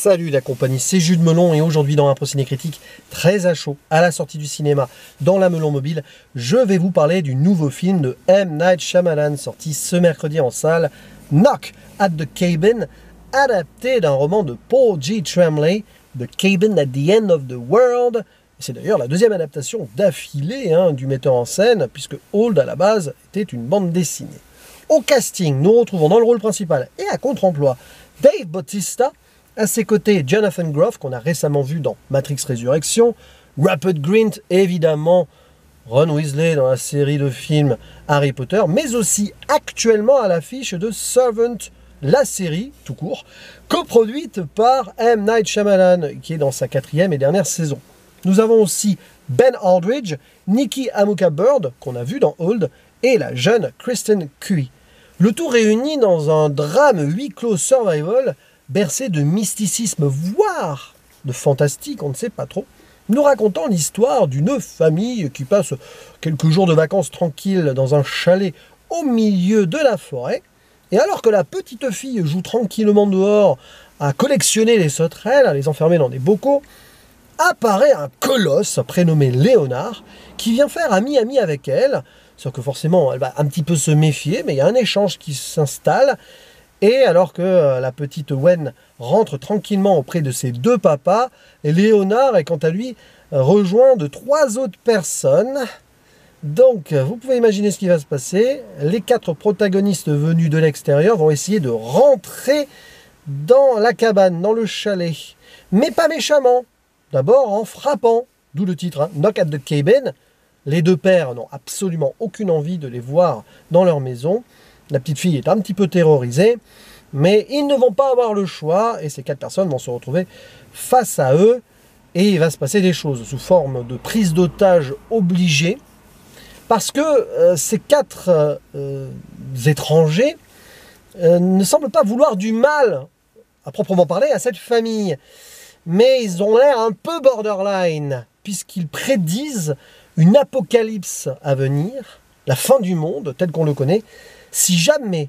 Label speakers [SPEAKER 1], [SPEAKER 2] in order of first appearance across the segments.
[SPEAKER 1] Salut la compagnie, c'est Jules Melon et aujourd'hui dans un Ciné Critique très à chaud à la sortie du cinéma dans la Melon Mobile, je vais vous parler du nouveau film de M. Night Shyamalan sorti ce mercredi en salle, Knock at the Cabin, adapté d'un roman de Paul G. Tremblay, The Cabin at the End of the World. C'est d'ailleurs la deuxième adaptation d'affilée du metteur en scène puisque Old à la base était une bande dessinée. Au casting, nous retrouvons dans le rôle principal et à contre-emploi Dave Bautista. À ses côtés, Jonathan Groff, qu'on a récemment vu dans Matrix Résurrection, Rupert Grint, évidemment, Ron Weasley dans la série de films Harry Potter, mais aussi actuellement à l'affiche de Servant, la série, tout court, coproduite par M. Night Shyamalan, qui est dans sa 4e et dernière saison. Nous avons aussi Ben Aldridge, Nikki Amuka Bird, qu'on a vu dans Old, et la jeune Kristen Cui. Le tout réuni dans un drame huis clos survival, bercé de mysticisme, voire de fantastique, on ne sait pas trop, nous racontant l'histoire d'une famille qui passe quelques jours de vacances tranquilles dans un chalet au milieu de la forêt, et alors que la petite fille joue tranquillement dehors à collectionner les sauterelles, à les enfermer dans des bocaux, apparaît un colosse prénommé Léonard, qui vient faire ami-ami avec elle, sauf que forcément elle va un petit peu se méfier, mais il y a un échange qui s'installe. Et alors que la petite Wen rentre tranquillement auprès de ses deux papas, Léonard est quant à lui rejoint de 3 autres personnes. Donc vous pouvez imaginer ce qui va se passer. Les 4 protagonistes venus de l'extérieur vont essayer de rentrer dans la cabane, dans le chalet. Mais pas méchamment. D'abord en frappant, d'où le titre, Knock at the Cabin. Les deux pères n'ont absolument aucune envie de les voir dans leur maison. La petite fille est un petit peu terrorisée, mais ils ne vont pas avoir le choix, et ces 4 personnes vont se retrouver face à eux, et il va se passer des choses sous forme de prise d'otage obligée, parce que ces 4 étrangers ne semblent pas vouloir du mal, à proprement parler, à cette famille, mais ils ont l'air un peu borderline, puisqu'ils prédisent une apocalypse à venir, la fin du monde, tel qu'on le connaît, si jamais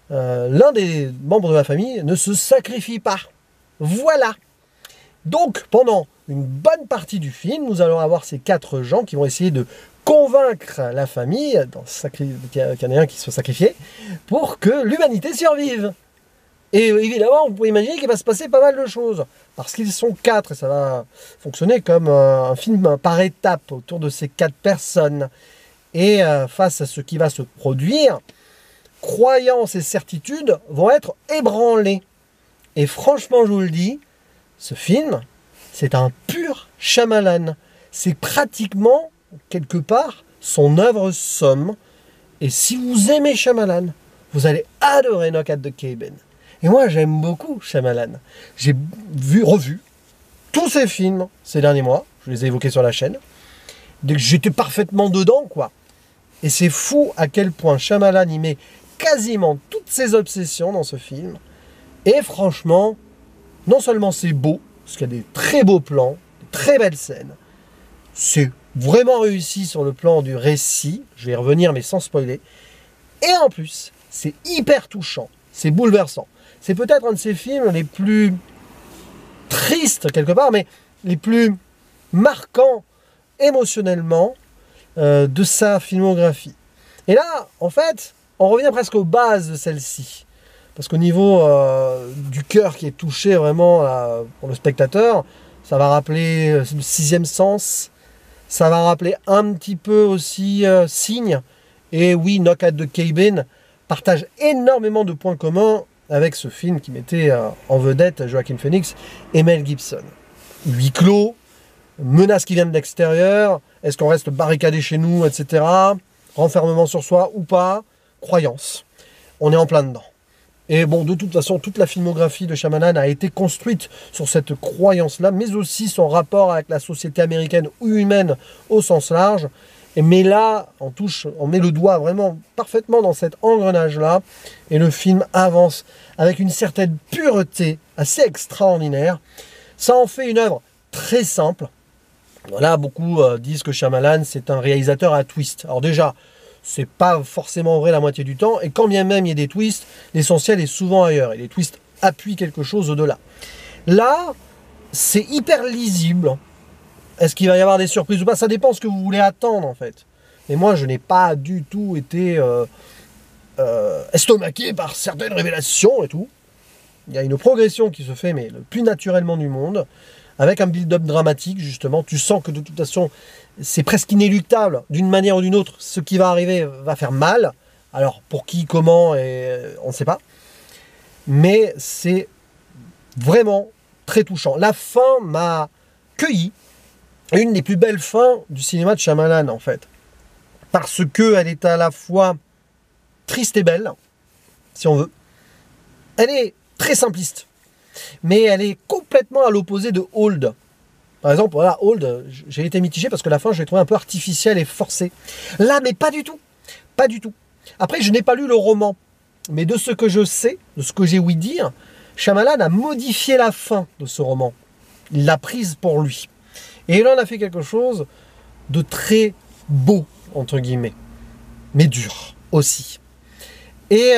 [SPEAKER 1] l'un des membres de la famille ne se sacrifie pas. Voilà. Donc, pendant une bonne partie du film, nous allons avoir ces 4 gens qui vont essayer de convaincre la famille, qu'il y en ait un qui soit sacrifié, pour que l'humanité survive. Et évidemment, vous pouvez imaginer qu'il va se passer pas mal de choses. Parce qu'ils sont 4, et ça va fonctionner comme un film par étapes autour de ces 4 personnes. Et face à ce qui va se produire, croyances et certitudes vont être ébranlées. Et franchement, je vous le dis, ce film, c'est un pur Shyamalan. C'est pratiquement, quelque part, son œuvre somme. Et si vous aimez Shyamalan, vous allez adorer Knock at the Cabin. Et moi, j'aime beaucoup Shyamalan. J'ai revu tous ses films ces derniers mois. Je les ai évoqués sur la chaîne. J'étais parfaitement dedans, quoi. Et c'est fou à quel point Shyamalan y met quasiment toutes ses obsessions dans ce film. Et franchement, non seulement c'est beau, parce qu'il y a des très beaux plans, des très belles scènes, c'est vraiment réussi sur le plan du récit, je vais y revenir mais sans spoiler, et en plus, c'est hyper touchant, c'est bouleversant. C'est peut-être un de ces films les plus tristes quelque part, mais les plus marquants émotionnellement de sa filmographie. Et là, en fait, on revient presque aux bases de celle-ci. Parce qu'au niveau du cœur qui est touché vraiment pour le spectateur, ça va rappeler le 6e sens, ça va rappeler un petit peu aussi Signe. Et oui, Knock at the Cabin partage énormément de points communs avec ce film qui mettait en vedette Joaquin Phoenix et Mel Gibson. Huis clos, menace qui vient de l'extérieur, est-ce qu'on reste barricadé chez nous, etc. Renfermement sur soi ou pas, croyance. On est en plein dedans. Et bon, de toute façon, toute la filmographie de Shyamalan a été construite sur cette croyance-là, mais aussi son rapport avec la société américaine ou humaine au sens large. Mais là, on met le doigt vraiment parfaitement dans cet engrenage-là, et le film avance avec une certaine pureté assez extraordinaire. Ça en fait une œuvre très simple. Voilà, beaucoup disent que Shyamalan, c'est un réalisateur à twist. Alors déjà, c'est pas forcément vrai la moitié du temps, et quand bien même il y a des twists, l'essentiel est souvent ailleurs, et les twists appuient quelque chose au-delà. Là, c'est hyper lisible. Est-ce qu'il va y avoir des surprises ou pas? Ça dépend de ce que vous voulez attendre, en fait. Et moi, je n'ai pas du tout été estomaqué par certaines révélations et tout. Il y a une progression qui se fait, mais le plus naturellement du monde, avec un build-up dramatique, justement. Tu sens que de toute façon, c'est presque inéluctable, d'une manière ou d'une autre. Ce qui va arriver va faire mal. Alors, pour qui, comment, on ne sait pas. Mais c'est vraiment très touchant. La fin m'a cueilli. Une des plus belles fins du cinéma de Shyamalan, en fait. Parce qu'elle est à la fois triste et belle, si on veut. Elle est très simpliste. Mais elle est complètement à l'opposé de Old. Par exemple, voilà, Old, j'ai été mitigé parce que la fin, je l'ai trouvé un peu artificielle et forcée. Là, mais pas du tout. Pas du tout. Après, je n'ai pas lu le roman. Mais de ce que je sais, de ce que j'ai ouï dire, Shyamalan a modifié la fin de ce roman. Il l'a prise pour lui. Et il en a fait quelque chose de très beau, entre guillemets. Mais dur aussi. Et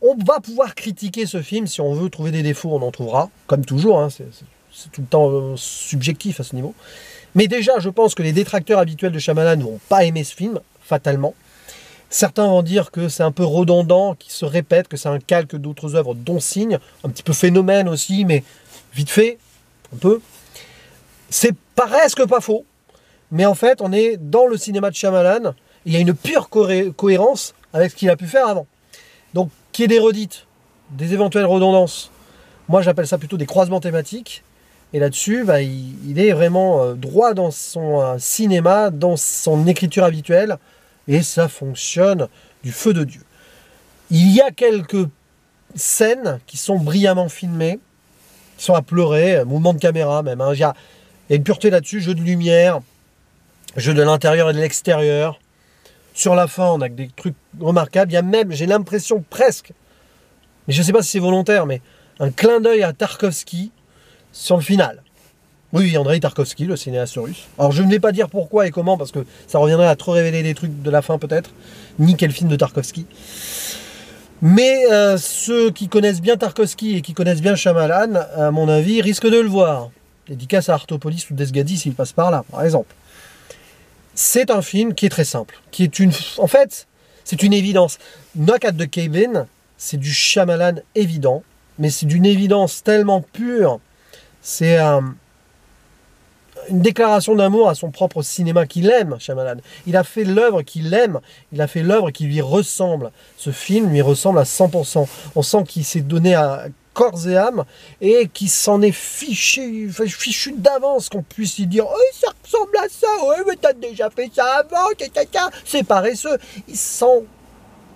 [SPEAKER 1] on va pouvoir critiquer ce film. Si on veut trouver des défauts, on en trouvera. Comme toujours, hein, c'est tout le temps subjectif à ce niveau. Mais déjà, je pense que les détracteurs habituels de Shyamalan ne vont pas aimer ce film, fatalement. Certains vont dire que c'est un peu redondant, qu'il se répète, que c'est un calque d'autres œuvres, dont Signe, un petit peu Phénomène aussi, mais vite fait, un peu. C'est presque pas faux, mais en fait, on est dans le cinéma de Shyamalan, et il y a une pure cohérence avec ce qu'il a pu faire avant. Donc, qu'il y ait des redites, des éventuelles redondances, moi j'appelle ça plutôt des croisements thématiques, et là-dessus, bah, il est vraiment droit dans son cinéma, dans son écriture habituelle, et ça fonctionne du feu de Dieu. Il y a quelques scènes qui sont brillamment filmées, qui sont à pleurer, mouvement de caméra même. Hein. Il y a une pureté là-dessus, jeu de lumière, jeu de l'intérieur et de l'extérieur. Sur la fin, on a des trucs remarquables. Il y a même, j'ai l'impression presque, mais je ne sais pas si c'est volontaire, mais un clin d'œil à Tarkovsky sur le final. Oui, Andrei Tarkovsky, le cinéaste russe. Alors je ne vais pas dire pourquoi et comment, parce que ça reviendrait à trop révéler des trucs de la fin peut-être, ni quel film de Tarkovsky. Mais ceux qui connaissent bien Tarkovsky et qui connaissent bien Shyamalan, à mon avis, risquent de le voir. Dédicace à Artopolis ou Desgadi s'il passe par là, par exemple. C'est un film qui est très simple, qui est une... En fait, c'est une évidence. Knock at the Cabin, c'est du Shyamalan évident, mais c'est d'une évidence tellement pure. C'est une déclaration d'amour à son propre cinéma qu'il aime, Shyamalan. Il a fait l'œuvre qu'il aime, il a fait l'œuvre qui lui ressemble. Ce film lui ressemble à 100%. On sent qu'il s'est donné à corps et âme et qu'il s'en est fichu d'avance qu'on puisse lui dire « Oh, ça ressemble à ça, ouais, mais t'as déjà fait ça avant, c'est paresseux. » Il s'en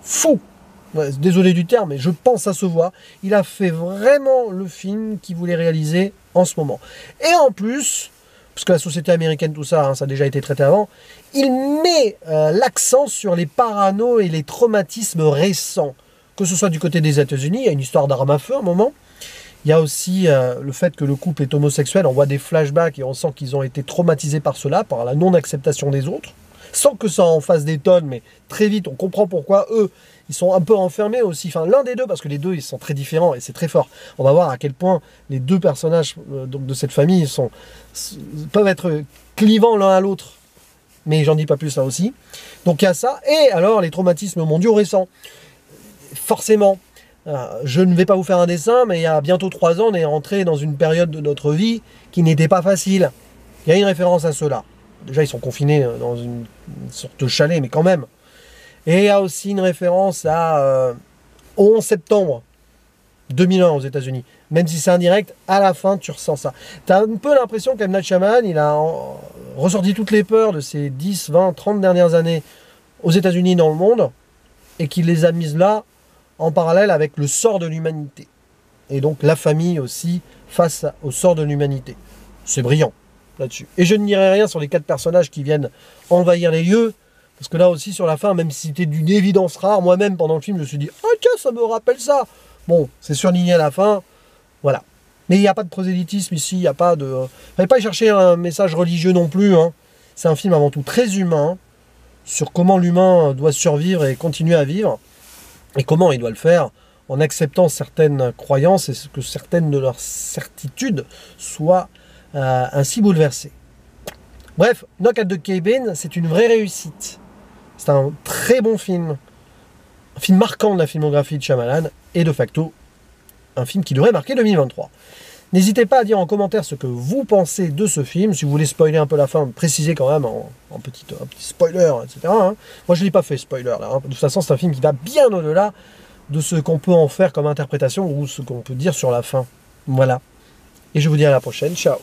[SPEAKER 1] fout. Ouais, désolé du terme, mais je pense à se voir. Il a fait vraiment le film qu'il voulait réaliser en ce moment. Et en plus... parce que la société américaine, tout ça, hein, ça a déjà été traité avant, il met l'accent sur les paranos et les traumatismes récents. Que ce soit du côté des États-Unis, il y a une histoire d'arme à feu à un moment. Il y a aussi le fait que le couple est homosexuel, on voit des flashbacks et on sent qu'ils ont été traumatisés par cela, par la non-acceptation des autres. Sans que ça en fasse des tonnes, mais très vite, on comprend pourquoi eux, ils sont un peu enfermés aussi. Enfin, l'un des deux, parce que les deux, ils sont très différents et c'est très fort. On va voir à quel point les deux personnages donc de cette famille peuvent être clivants l'un à l'autre. Mais j'en dis pas plus là aussi. Donc il y a ça. Et alors, les traumatismes mondiaux récents. Forcément, je ne vais pas vous faire un dessin, mais il y a bientôt 3 ans, on est rentré dans une période de notre vie qui n'était pas facile. Il y a une référence à cela. Déjà, ils sont confinés dans une sorte de chalet, mais quand même. Et il y a aussi une référence au 11 septembre 2001 aux États-Unis. Même si c'est indirect, à la fin, tu ressens ça. Tu as un peu l'impression qu'M. Night Shyamalan, il a ressorti toutes les peurs de ces 10, 20, 30 dernières années aux États-Unis et dans le monde, et qu'il les a mises là, en parallèle avec le sort de l'humanité. Et donc la famille aussi, face au sort de l'humanité. C'est brillant là-dessus. Et je ne dirai rien sur les 4 personnages qui viennent envahir les lieux, parce que là aussi, sur la fin, même si c'était d'une évidence rare, moi-même, pendant le film, je me suis dit « Ah tiens, ça me rappelle ça !» Bon, c'est surligné à la fin, voilà. Mais il n'y a pas de prosélytisme ici, il n'y a pas de... Fallait pas y chercher un message religieux non plus, hein. C'est un film avant tout très humain, sur comment l'humain doit survivre et continuer à vivre, et comment il doit le faire en acceptant certaines croyances et que certaines de leurs certitudes soient ainsi bouleversées. Bref, Knock at the Cabin, c'est une vraie réussite. C'est un très bon film. Un film marquant de la filmographie de Shyamalan et de facto, un film qui devrait marquer 2023. N'hésitez pas à dire en commentaire ce que vous pensez de ce film. Si vous voulez spoiler un peu la fin, précisez quand même en petit spoiler, etc. Hein. Moi, je ne l'ai pas fait spoiler là. Hein. De toute façon, c'est un film qui va bien au-delà de ce qu'on peut en faire comme interprétation ou ce qu'on peut dire sur la fin. Voilà. Et je vous dis à la prochaine. Ciao.